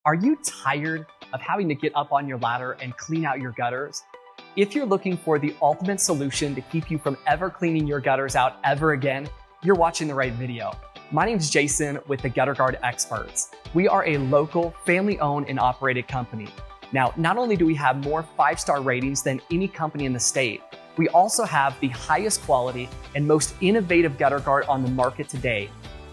Are you tired of having to get up on your ladder and clean out your gutters? If you're looking for the ultimate solution to keep you from ever cleaning your gutters out ever again, you're watching the right video. My name is Jason with the Gutter Guard Experts. We are a local, family-owned and operated company. Now, not only do we have more 5-star ratings than any company in the state, we also have the highest quality and most innovative gutter guard on the market today.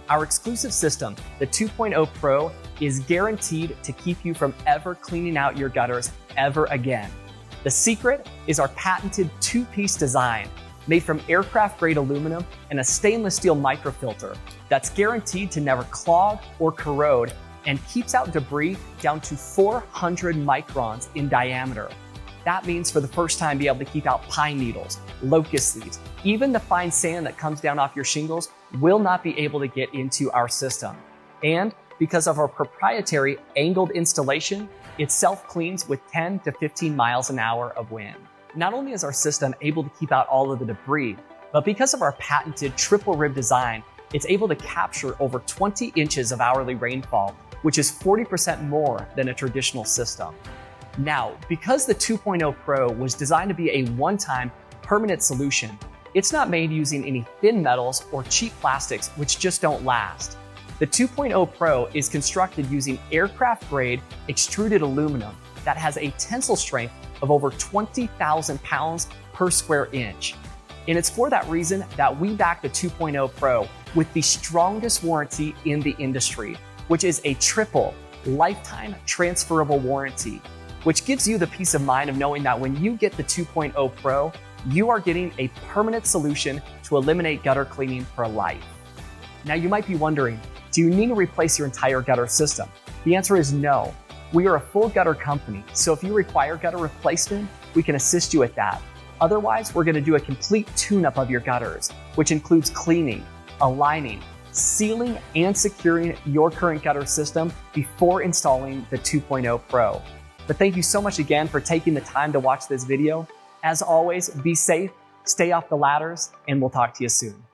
Our exclusive system, the 2.0 Pro, is guaranteed to keep you from ever cleaning out your gutters ever again. The secret is our patented two-piece design, made from aircraft-grade aluminum and a stainless steel microfilter that's guaranteed to never clog or corrode and keeps out debris down to 400 microns in diameter. That means for the first time, be able to keep out pine needles, locust leaves, even the fine sand that comes down off your shingles will not be able to get into our system. And because of our proprietary angled installation, it self-cleans with 10 to 15 miles an hour of wind. Not only is our system able to keep out all of the debris, but because of our patented triple rib design, it's able to capture over 20 inches of hourly rainfall, which is 40% more than a traditional system. Now, because the 2.0 Pro was designed to be a one-time permanent solution, it's not made using any thin metals or cheap plastics which just don't last. The 2.0 Pro is constructed using aircraft-grade extruded aluminum that has a tensile strength of over 20,000 pounds per square inch. And it's for that reason that we back the 2.0 Pro with the strongest warranty in the industry, which is a triple lifetime transferable warranty, which gives you the peace of mind of knowing that when you get the 2.0 Pro, you are getting a permanent solution to eliminate gutter cleaning for life. Now you might be wondering, do you need to replace your entire gutter system? The answer is no. We are a full gutter company, so if you require gutter replacement, we can assist you with that. Otherwise, we're gonna do a complete tune-up of your gutters, which includes cleaning, aligning, sealing, and securing your current gutter system before installing the 2.0 Pro. But thank you so much again for taking the time to watch this video. As always, be safe, stay off the ladders, and we'll talk to you soon.